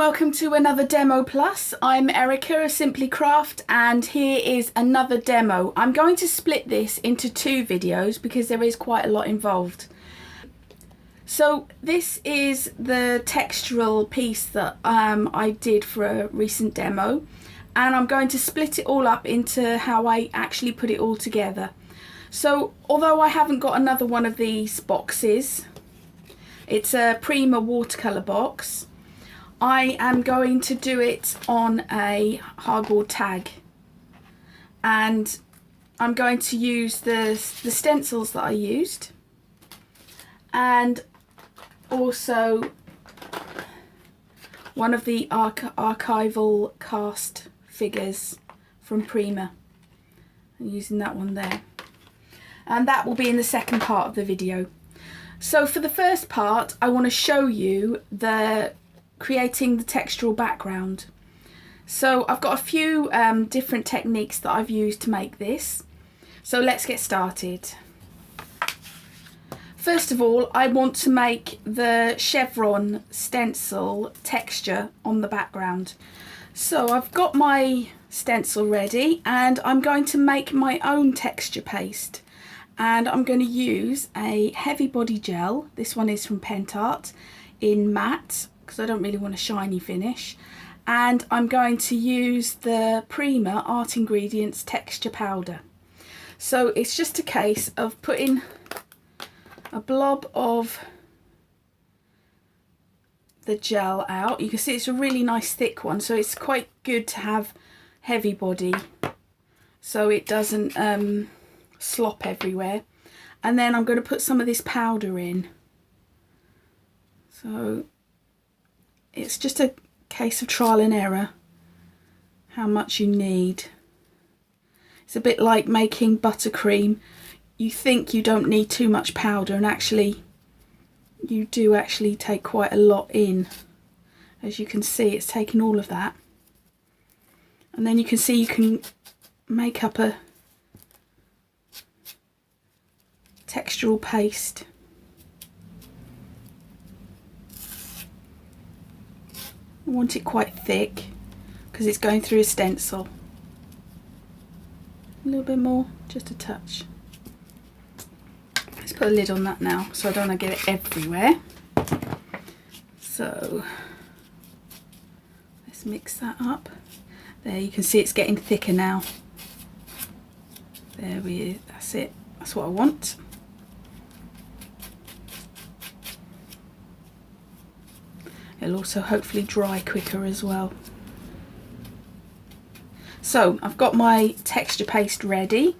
welcome to another Demo Plus. I'm Erica of Simply Craft and here is another demo. I'm going to split this into two videos because there is quite a lot involved. So this is the textural piece that I did for a recent demo, and I'm going to split it all up into how I actually put it all together. So although I haven't got another one of these boxes, it's a Prima watercolour box, I am going to do it on a hardboard tag, and I'm going to use the stencils that I used and also one of the archival cast figures from Prima. I'm using that one there, and that will be in the second part of the video. So for the first part, I want to show you creating the textural background. So I've got a few different techniques that I've used to make this. So let's get started. First of all, I want to make the chevron stencil texture on the background. So I've got my stencil ready and I'm going to make my own texture paste. And I'm going to use a heavy body gel. This one is from Pentart in matte, because I don't really want a shiny finish, and I'm going to use the Prima Art Ingredients texture powder. So it's just a case of putting a blob of the gel out. You can see it's a really nice thick one, so it's quite good to have heavy body so it doesn't slop everywhere. And then I'm going to put some of this powder in. So it's just a case of trial and error how much you need. It's a bit like making buttercream. You think you don't need too much powder, and actually you do actually take quite a lot in. As you can see, it's taking all of that, and then you can see you can make up a textural paste. I want it quite thick because it's going through a stencil. A little bit more, just a touch. Let's put a lid on that now so I don't want to get it everywhere. So let's mix that up. There, you can see it's getting thicker now. There we go, that's it, that's what I want. It'll also hopefully dry quicker as well. So I've got my texture paste ready.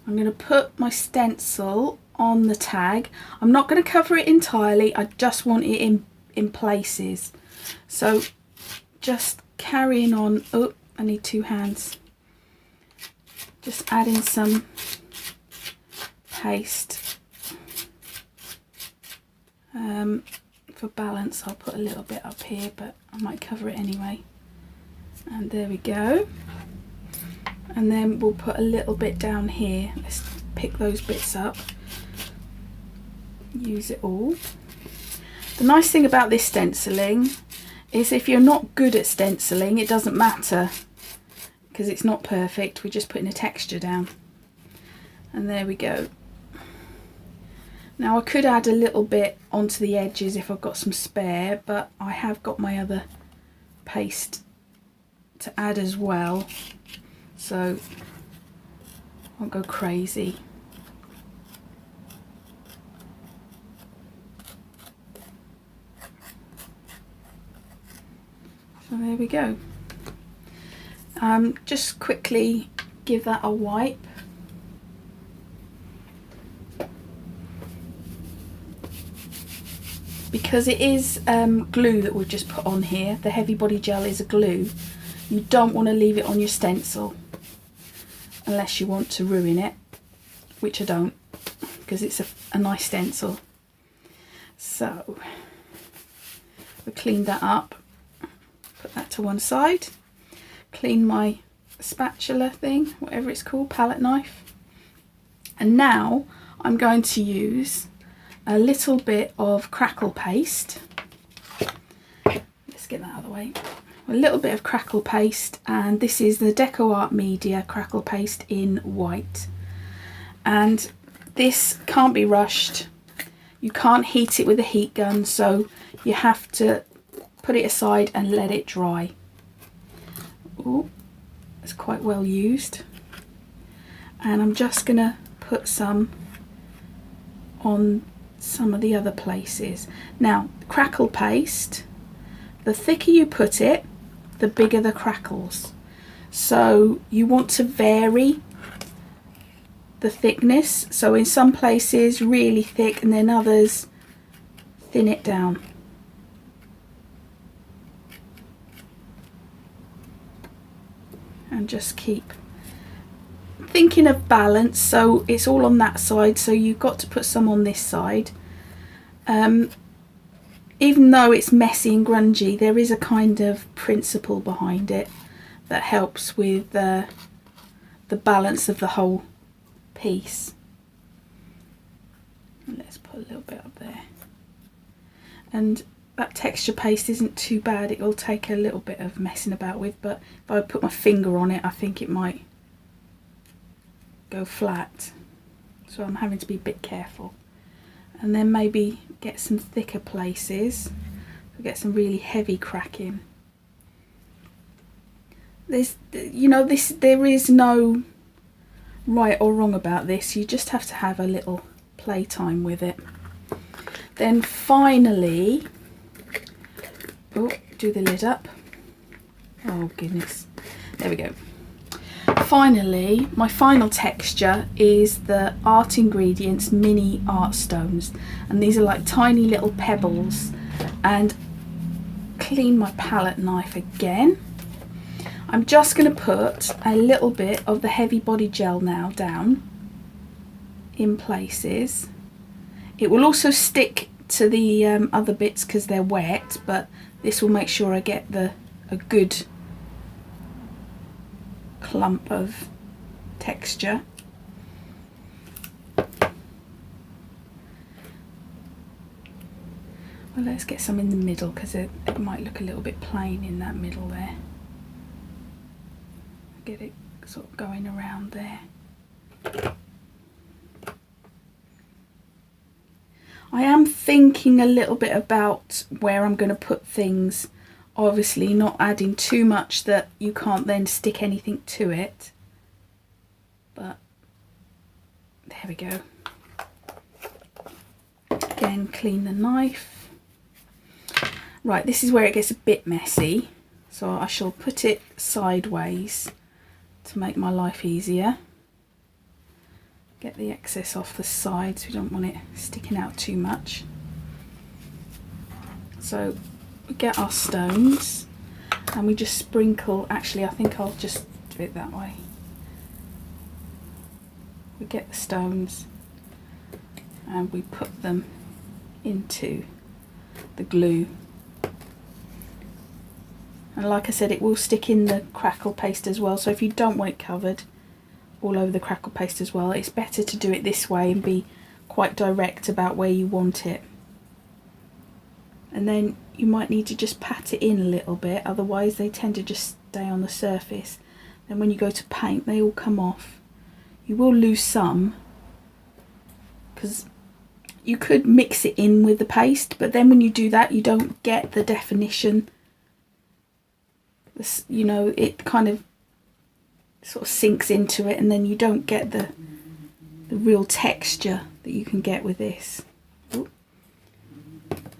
I'm going to put my stencil on the tag. I'm not going to cover it entirely, I just want it in places. So just carrying on. Oh, I need two hands. Just adding some paste. For balance, I'll put a little bit up here, but I might cover it anyway. And there we go. And then we'll put a little bit down here. Let's pick those bits up. Use it all. The nice thing about this stenciling is if you're not good at stenciling, it doesn't matter because it's not perfect. We're just putting a texture down. And there we go. Now I could add a little bit onto the edges if I've got some spare, but I have got my other paste to add as well, so I'll go crazy. So there we go. Just quickly give that a wipe. Because it is glue that we've just put on here, the heavy body gel is a glue, you don't want to leave it on your stencil unless you want to ruin it, which I don't, because it's a nice stencil. So we cleaned that up, put that to one side, clean my spatula thing, whatever it's called, palette knife, and now I'm going to use a little bit of crackle paste. Let's get that out of the way. A little bit of crackle paste, and this is the Deco Art Media crackle paste in white. And this can't be rushed. You can't heat it with a heat gun, so you have to put it aside and let it dry. Oh, it's quite well used. And I'm just gonna put some on some of the other places. Now, crackle paste, the thicker you put it, the bigger the crackles. So you want to vary the thickness. So in some places really thick, and then others thin it down. And just keep thinking of balance, so it's all on that side, so you've got to put some on this side. Even though it's messy and grungy, there is a kind of principle behind it that helps with the balance of the whole piece. And let's put a little bit up there. And that texture paste isn't too bad. It will take a little bit of messing about with, but if I put my finger on it, I think it might go flat. So I'm having to be a bit careful. And then maybe get some thicker places. Get some really heavy cracking. There's, you know, there is no right or wrong about this. You just have to have a little playtime with it. Then finally, oh, do the lid up. Oh goodness, there we go. Finally, my final texture is the Art Ingredients mini art stones, and these are like tiny little pebbles. And clean my palette knife again. I'm just going to put a little bit of the heavy body gel now down in places. It will also stick to the other bits because they're wet, but this will make sure I get a good clump of texture. Well, let's get some in the middle because it might look a little bit plain in that middle there. Get it sort of going around there. I am thinking a little bit about where I'm going to put things. Obviously not adding too much that you can't then stick anything to it. But there we go. Again, clean the knife. Right, this is where it gets a bit messy. So I shall put it sideways to make my life easier. Get the excess off the sides. We don't want it sticking out too much. So we get our stones and we just sprinkle. Actually, I think I'll just do it that way. We get the stones and we put them into the glue. And like I said, it will stick in the crackle paste as well, so if you don't want it covered all over the crackle paste as well, it's better to do it this way and be quite direct about where you want it. And then you might need to just pat it in a little bit, otherwise they tend to just stay on the surface. And when you go to paint, they all come off. You will lose some because you could mix it in with the paste, but then when you do that, you don't get the definition. You know, it kind of sort of sinks into it, and then you don't get the real texture that you can get with this. Ooh.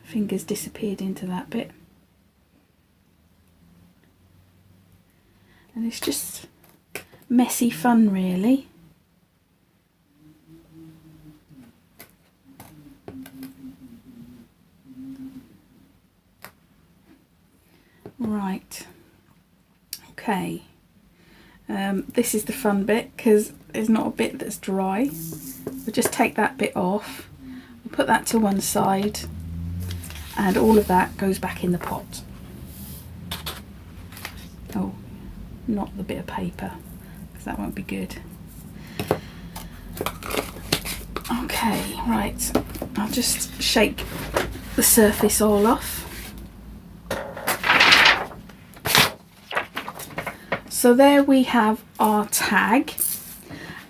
Fingers disappeared into that bit. And it's just messy fun, really. Right. Okay, this is the fun bit because there's not a bit that's dry. We'll just take that bit off, we'll put that to one side, and all of that goes back in the pot. Oh, not the bit of paper, because that won't be good. Okay, right, I'll just shake the surface all off. So there we have our tag,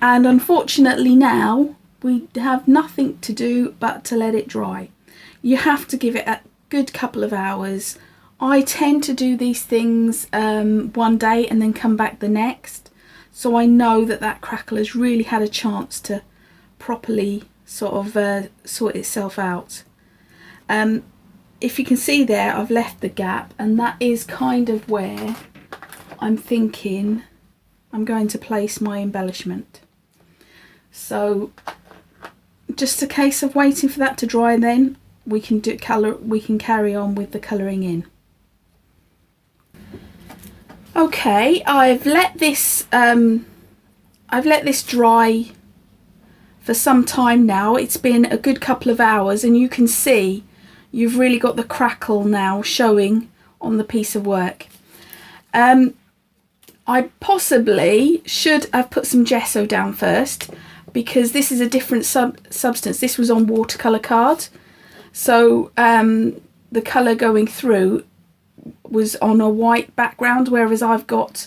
and unfortunately now we have nothing to do but to let it dry. You have to give it a good couple of hours. I tend to do these things one day and then come back the next, so I know that that crackle has really had a chance to properly sort of sort itself out. If you can see there, I've left the gap, and that is kind of where I'm thinking I'm going to place my embellishment. So just a case of waiting for that to dry, and then we can carry on with the colouring in. Okay, I've let this dry for some time now. It's been a good couple of hours, and you can see you've really got the crackle now showing on the piece of work. I possibly should have put some gesso down first, because this is a different substance. This was on watercolour card, so the colour going through was on a white background, whereas I've got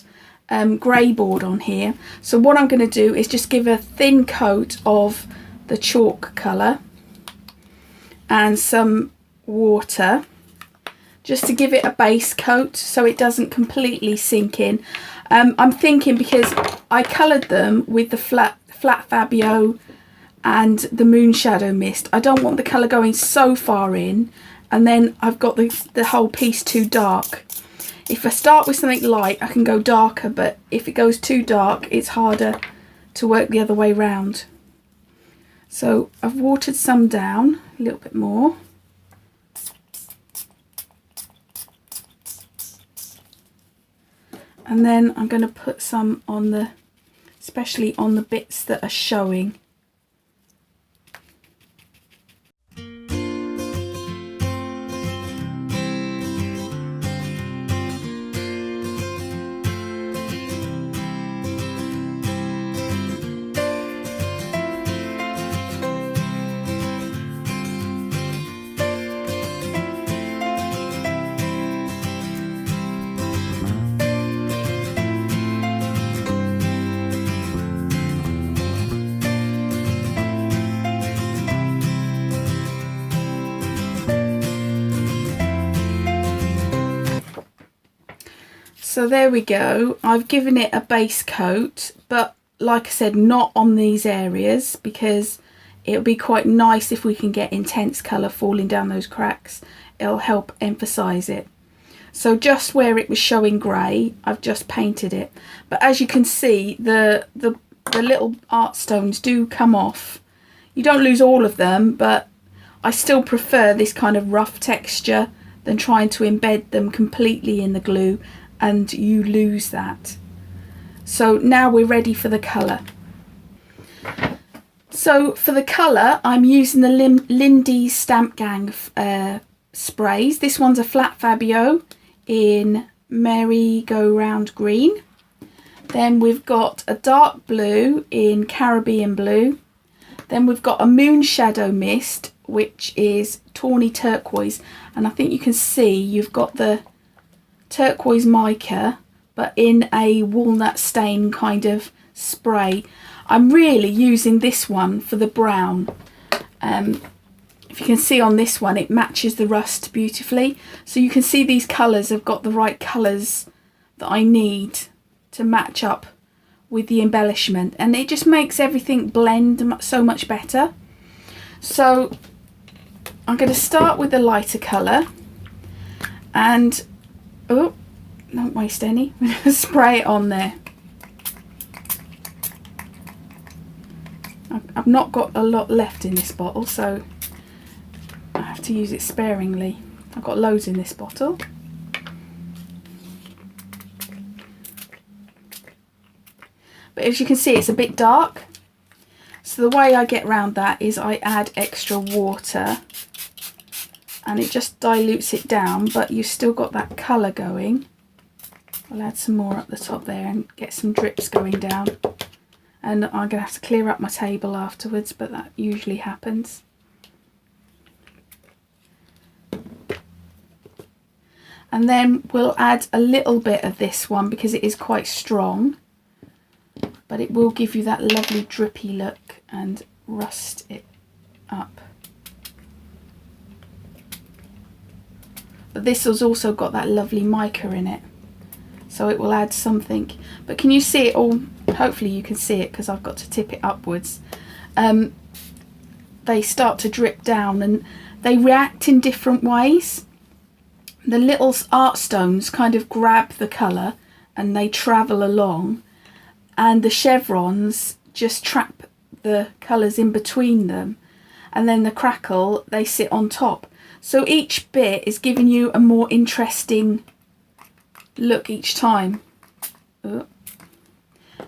grey board on here. So what I'm going to do is just give a thin coat of the chalk colour and some water, just to give it a base coat so it doesn't completely sink in. I'm thinking, because I coloured them with the flat Fabio and the moon shadow mist, I don't want the colour going so far in and then I've got the whole piece too dark. If I start with something light, I can go darker, but if it goes too dark, it's harder to work the other way round. So I've watered some down, a little bit more. And then I'm going to put some on especially on the bits that are showing. So there we go. I've given it a base coat, but like I said, not on these areas, because it would be quite nice if we can get intense colour falling down those cracks. It'll help emphasise it. So just where it was showing grey, I've just painted it. But as you can see, the little art stones do come off. You don't lose all of them, but I still prefer this kind of rough texture than trying to embed them completely in the glue and you lose that. So now we're ready for the colour. So for the colour, I'm using the Lindy's Stamp Gang sprays. This one's a flat Fabio in merry-go-round green. Then we've got a dark blue in Caribbean blue. Then we've got a moon shadow mist, which is tawny turquoise. And I think you can see you've got the turquoise mica, but in a walnut stain kind of spray. I'm really using this one for the brown. If you can see on this one, it matches the rust beautifully. So you can see these colours have got the right colours that I need to match up with the embellishment, and it just makes everything blend so much better. So I'm going to start with the lighter colour, and oh, don't waste any. I'm going to spray it on there. I've not got a lot left in this bottle, so I have to use it sparingly. I've got loads in this bottle. But as you can see, it's a bit dark. So the way I get around that is I add extra water and it just dilutes it down, but you've still got that colour going. I'll add some more up the top there and get some drips going down. And I'm going to have to clear up my table afterwards, but that usually happens. And then we'll add a little bit of this one because it is quite strong, but it will give you that lovely drippy look and rust it up. But this has also got that lovely mica in it, so it will add something. But can you see it all? Hopefully you can see it because I've got to tip it upwards. They start to drip down and they react in different ways. The little art stones kind of grab the colour and they travel along, and the chevrons just trap the colours in between them, and then the crackle, they sit on top. So each bit is giving you a more interesting look each time. And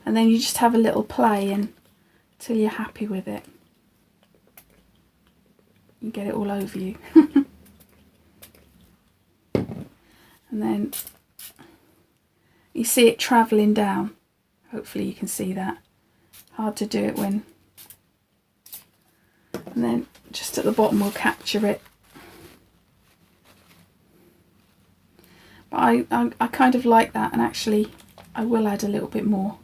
then you just have a little play until you're happy with it. You get it all over you. And then you see it travelling down. Hopefully you can see that. Hard to do it when... And then just at the bottom we'll capture it. But I kind of like that, and actually I will add a little bit more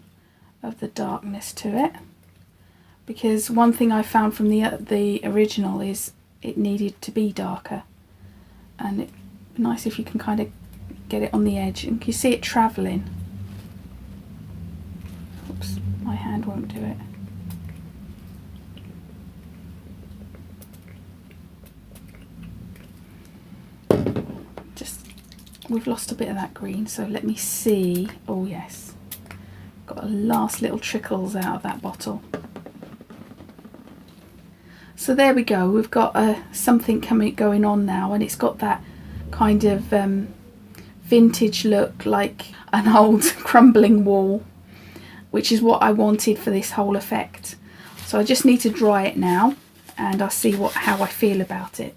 of the darkness to it, because one thing I found from the original is it needed to be darker, and it's nice if you can kind of get it on the edge and you see it travelling. Oops, my hand won't do it. We've lost a bit of that green, so let me see. Oh yes, got a last little trickles out of that bottle. So there we go, we've got something going on now, and it's got that kind of vintage look, like an old crumbling wall, which is what I wanted for this whole effect. So I just need to dry it now, and I'll see how I feel about it.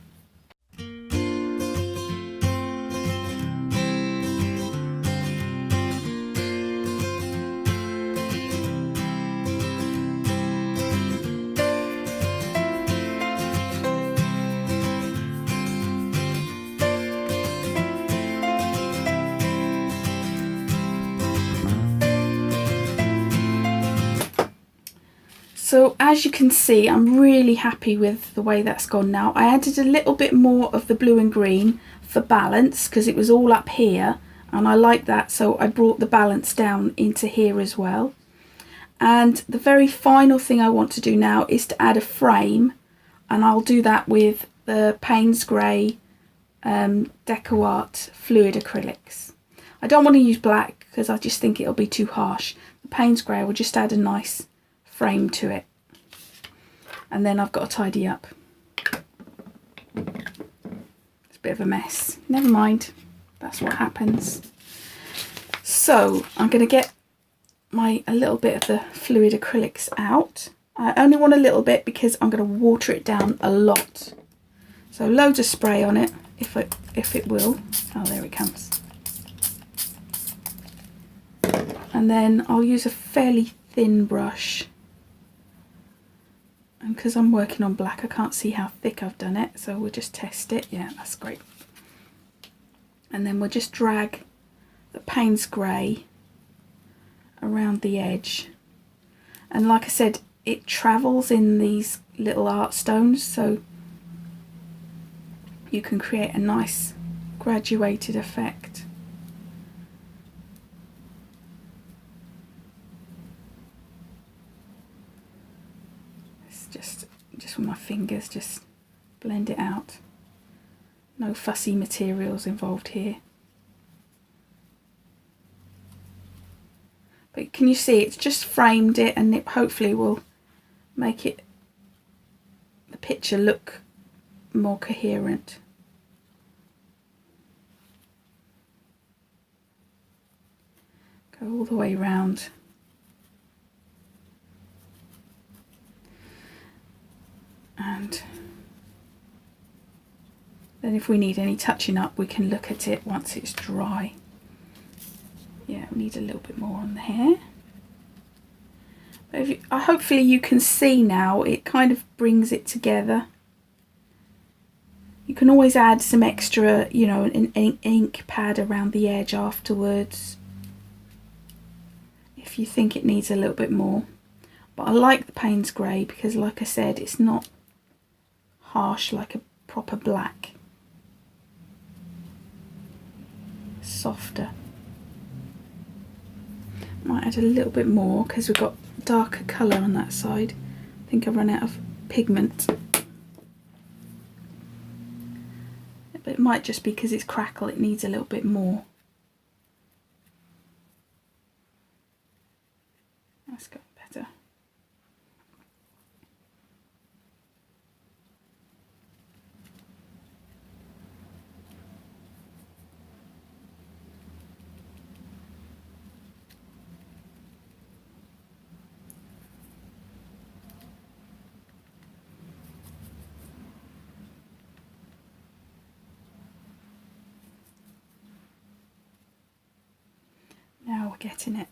So as you can see, I'm really happy with the way that's gone now. I added a little bit more of the blue and green for balance because it was all up here and I like that, so I brought the balance down into here as well. And the very final thing I want to do now is to add a frame, and I'll do that with the Payne's Grey Deco Art fluid acrylics. I don't want to use black because I just think it'll be too harsh. The Payne's Grey will just add a nice frame to it, and then I've got to tidy up. It's a bit of a mess. Never mind, that's what happens. So I'm going to get a little bit of the fluid acrylics out. I only want a little bit because I'm going to water it down a lot. So loads of spray on it, if it will. Oh, there it comes. And then I'll use a fairly thin brush. And because I'm working on black, I can't see how thick I've done it, so we'll just test it. Yeah, that's great. And then we'll just drag the Payne's Grey around the edge. And like I said, it travels in these little art stones, so you can create a nice graduated effect. Just with my fingers, just blend it out. No fussy materials involved here. But can you see it's just framed it, and it hopefully will make the picture look more coherent. Go all the way around. And then if we need any touching up, we can look at it once it's dry. Yeah, we need a little bit more on the hair. But hopefully you can see now, it kind of brings it together. You can always add some extra, you know, an ink pad around the edge afterwards if you think it needs a little bit more. But I like the Payne's grey because, like I said, it's not harsh like a proper black. Softer. Might add a little bit more because we've got darker colour on that side. I think I've run out of pigment. But it might just be because it's crackle, it needs a little bit more. That's got better. Now we're getting it.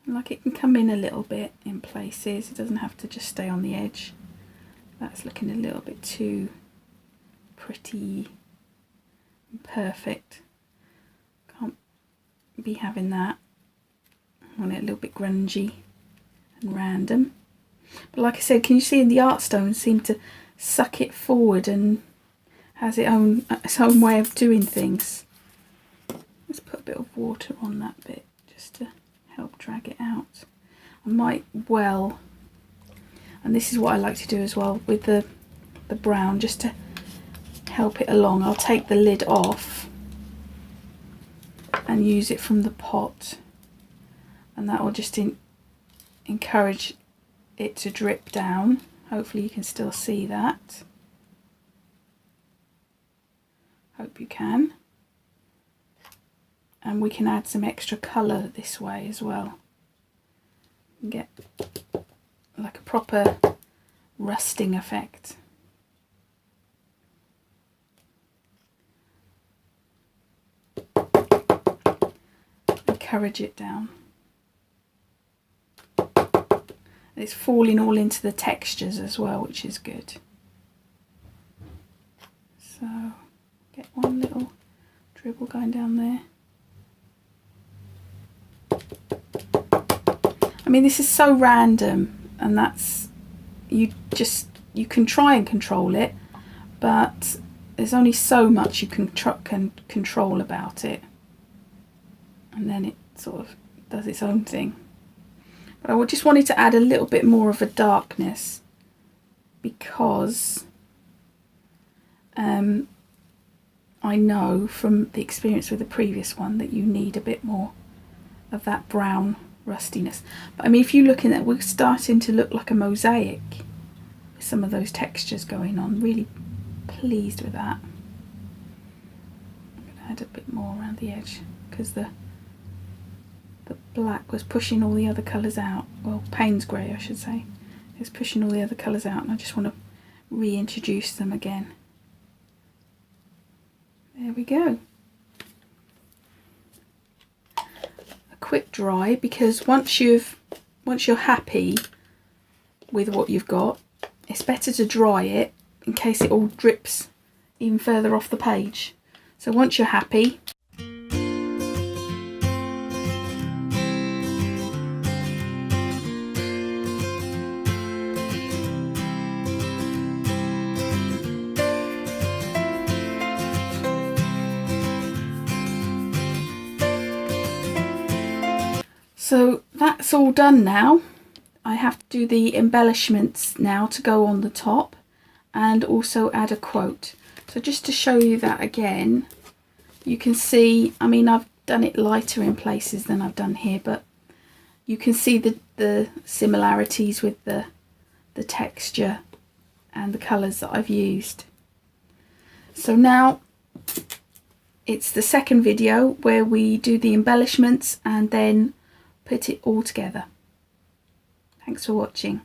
Like, it can come in a little bit in places, it doesn't have to just stay on the edge. That's looking a little bit too pretty and perfect. Can't be having that. I want it a little bit grungy and random. But like I said, can you see the art stones seem to suck it forward and has its own way of doing things. Let's put a bit of water on that bit just to help drag it out. I might well, and this is what I like to do as well with the brown, just to help it along, I'll take the lid off and use it from the pot, and that will just encourage it to drip down. Hopefully you can still see that. Hope you can. And we can add some extra colour this way as well. And get like a proper rusting effect. Encourage it down. It's falling all into the textures as well, which is good. So get one little dribble going down there. I mean, this is so random, and that's, you can try and control it, but there's only so much you can control about it, and then it sort of does its own thing. But I just wanted to add a little bit more of a darkness because I know from the experience with the previous one that you need a bit more of that brown rustiness. But I mean, if you look in that, we're starting to look like a mosaic with some of those textures going on. Really pleased with that. I'm going to add a bit more around the edge because the black was pushing all the other colours out. Well, Payne's grey I should say. It's pushing all the other colours out, and I just want to reintroduce them again. There we go. A quick dry, because once you're happy with what you've got, it's better to dry it in case it all drips even further off the page. So once you're happy, so that's all done now. I have to do the embellishments now to go on the top and also add a quote. So just to show you that again, you can see, I mean, I've done it lighter in places than I've done here, but you can see the similarities with the texture and the colours that I've used. So now it's the second video where we do the embellishments and then put it all together. Thanks for watching.